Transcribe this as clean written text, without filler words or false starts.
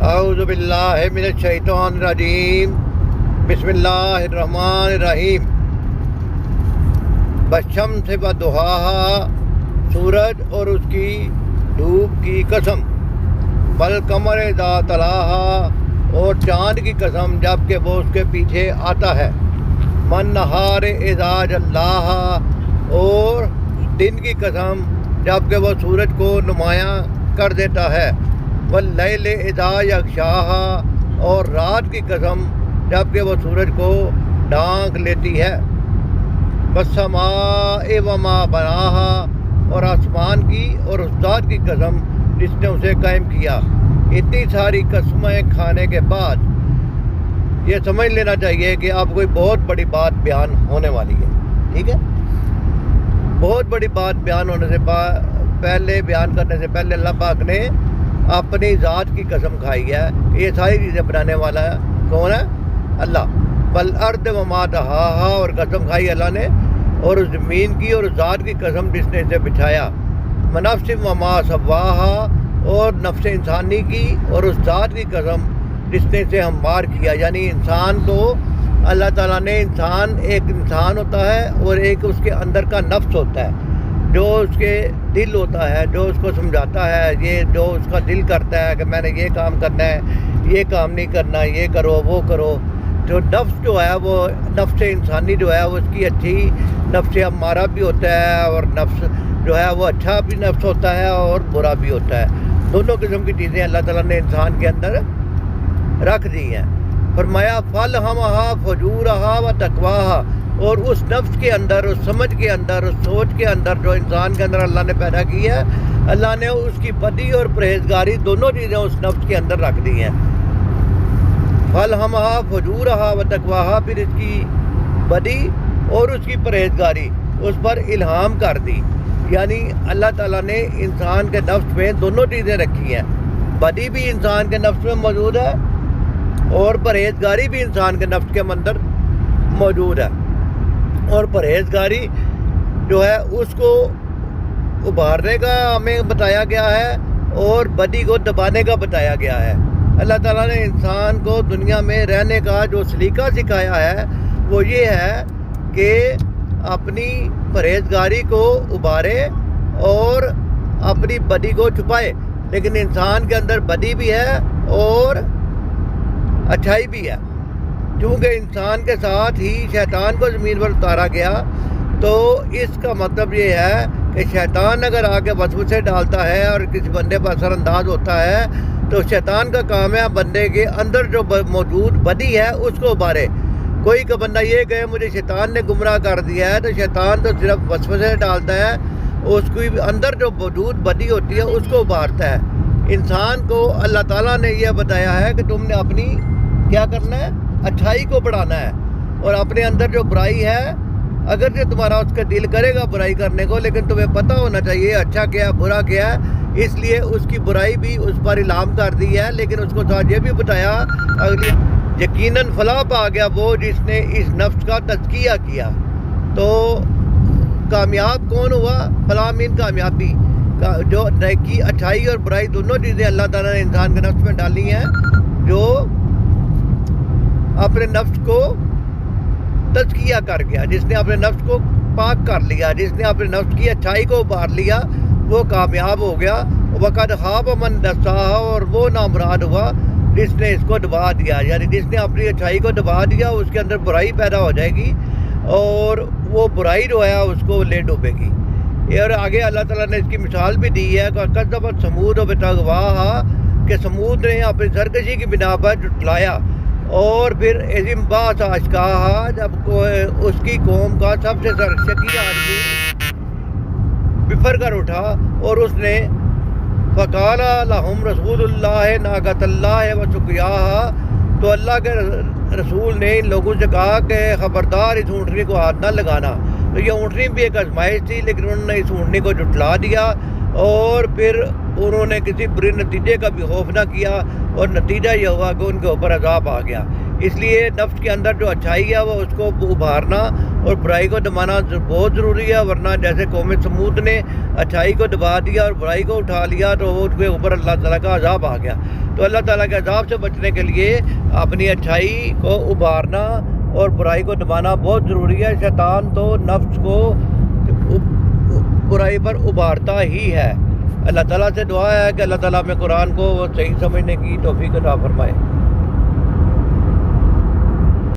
اعوذ باللہ من الشیطان الرجیم بسم اللہ الرحمن الرحیم والشمس وضحاہا سورج اور اس کی دھوپ کی قسم، والقمر اذا تلاہا اور چاند کی قسم جب کہ وہ اس کے پیچھے آتا ہے، والنہار اذا جلاہا اور دن کی قسم جب کہ وہ سورج کو نمایاں کر دیتا ہے، واللیل اذا یغشاہا اور رات کی قسم جب کہ وہ سورج کو ڈھانک لیتی ہے، والسماء وما بناہا اور آسمان کی اور اس ذات کی قسم جس نے اسے قائم کیا۔ اتنی ساری قسمیں کھانے کے بعد یہ سمجھ لینا چاہیے کہ اب کوئی بہت بڑی بات بیان ہونے والی ہے، ٹھیک ہے؟ بہت بڑی بات بیان ہونے سے پہلے بیان کرنے سے پہلے اللہ پاک نے اپنی ذات کی قسم کھائی ہے۔ یہ ساری چیزیں بنانے والا ہے کون ہے؟ اللہ۔ والارض وما طحاہا اور قسم کھائی اللہ نے اور اس زمین کی اور اس ذات کی قسم جس نے اسے بچھایا، ونفس وما سواہا اور نفس انسانی کی اور اس ذات کی قسم جس نے اسے ہموار کیا۔ یعنی انسان کو اللہ تعالیٰ نے ایک انسان ہوتا ہے اور ایک اس کے اندر کا نفس ہوتا ہے جو اس کے دل ہوتا ہے، جو اس کو سمجھاتا ہے، یہ جو اس کا دل کرتا ہے کہ میں نے یہ کام کرنا ہے، یہ کام نہیں کرنا، یہ کرو وہ کرو۔ جو نفس جو ہے وہ نفس انسانی جو ہے وہ اس کی اچھی نفس ہمارا بھی ہوتا ہے اور نفس جو ہے وہ اچھا بھی نفس ہوتا ہے اور برا بھی ہوتا ہے۔ دونوں قسم کی چیزیں اللہ تعالیٰ نے انسان کے اندر رکھ دی ہیں۔ فرمایا فَأَلْهَمَهَا فُجُورَهَا وَتَقْوَاهَا اور اس نفس کے اندر، اس سمجھ کے اندر، اس سوچ کے اندر جو انسان کے اندر اللہ نے پیدا کی ہے، اللہ نے اس کی بدی اور پرہیزگاری دونوں چیزیں اس نفس کے اندر رکھ دی ہیں۔ فَأَلْهَمَهَا فُجُورَهَا وَتَقْوَاهَا پھر اس کی بدی اور اس کی پرہیزگاری اس پر الہام کر دی۔ یعنی اللہ تعالیٰ نے انسان کے نفس میں دونوں چیزیں رکھی ہیں، بدی بھی انسان کے نفس میں موجود ہے اور پرہیزگاری بھی انسان کے نفس کے اندر موجود ہے۔ اور پرہیزگاری جو ہے اس کو ابھارنے کا ہمیں بتایا گیا ہے اور بدی کو دبانے کا بتایا گیا ہے۔ اللہ تعالیٰ نے انسان کو دنیا میں رہنے کا جو سلیقہ سکھایا ہے وہ یہ ہے کہ اپنی پرہیزگاری کو ابھارے اور اپنی بدی کو چھپائے، لیکن انسان کے اندر بدی بھی ہے اور اچھائی بھی ہے۔ چونکہ انسان کے ساتھ ہی شیطان کو زمین پر اتارا گیا تو اس کا مطلب یہ ہے کہ شیطان اگر آگے وسوسے ڈالتا ہے اور کسی بندے پر اثر انداز ہوتا ہے تو شیطان کا کام ہے بندے کے اندر جو موجود بدی ہے اس کو ابھارے۔ کوئی کا بندہ یہ کہے مجھے شیطان نے گمراہ کر دیا ہے تو شیطان تو صرف وسوسے ڈالتا ہے، اس کو اندر جو موجود بدی ہوتی ہے اس کو ابھارتا ہے۔ انسان کو اللہ تعالیٰ نے یہ بتایا ہے کہ تم نے اپنی کیا کرنا ہے؟ اچھائی کو بڑھانا ہے، اور اپنے اندر جو برائی ہے اگرچہ تمہارا اس کا دل کرے گا برائی کرنے کو، لیکن تمہیں پتہ ہونا چاہیے اچھا کیا برا کیا ہے، اس لیے اس کی برائی بھی اس پر الہام کر دی ہے۔ لیکن اس کو ساتھ یہ بھی بتایا اگلی یقیناً فلاح پا گیا وہ جس نے اس نفس کا تزکیہ کیا۔ تو کامیاب کون ہوا؟ فلاح مین کامیابی، جو نیکی اچھائی اور برائی دونوں چیزیں اللہ تعالیٰ نے انسان کے نفس میں ڈالی ہیں، جو اپنے نفس کو تزکیہ کر گیا، جس نے اپنے نفس کو پاک کر لیا، جس نے اپنے نفس کی اچھائی کو ابھار لیا وہ کامیاب ہو گیا۔ وقد خاب من دساہا اور وہ نامراد ہوا جس نے اس کو دبا دیا، یعنی جس نے اپنی اچھائی کو دبا دیا اس کے اندر برائی پیدا ہو جائے گی اور وہ برائی جو ہے اس کو لے ڈوبے گی۔ اور آگے اللہ تعالیٰ نے اس کی مثال بھی دی ہے کہ کذبت ثمود بطغواہا کہ سمود نے اپنی سرکشی کی بنا پر جھٹلایا، اور پھر اذ انبعث اشقاہا جب اس کی قوم کا سب سے شقی آدمی بفر کر اٹھا اور اس نے فقال لہم رسول اللہ ناقۃ اللہ وسقیاہا تو اللہ کے رسول نے ان لوگوں سے کہا کہ خبردار اس اونٹنی کو ہاتھ نہ لگانا۔ تو یہ اونٹنی بھی ایک آزمائش تھی، لیکن انہوں نے اس اونٹنی کو جھٹلا دیا اور پھر انہوں نے کسی برے نتیجے کا بھی خوف نہ کیا، اور نتیجہ یہ ہوا کہ ان کے اوپر عذاب آ گیا۔ اس لیے نفس کے اندر جو اچھائی ہے وہ اس کو ابھارنا اور برائی کو دبانا بہت ضروری ہے، ورنہ جیسے قوم سمود نے اچھائی کو دبا دیا اور برائی کو اٹھا لیا تو وہ ان کے اوپر اللہ تعالیٰ کا عذاب آ گیا۔ تو اللہ تعالیٰ کے عذاب سے بچنے کے لیے اپنی اچھائی کو ابھارنا اور برائی کو دبانا بہت ضروری ہے۔ شیطان تو نفس کو برائی پر ابھارتا ہی ہے۔ اللہ تعالیٰ سے دعا ہے کہ اللہ تعالیٰ میں قرآن کو صحیح سمجھنے کی توفیق عطا فرمائے۔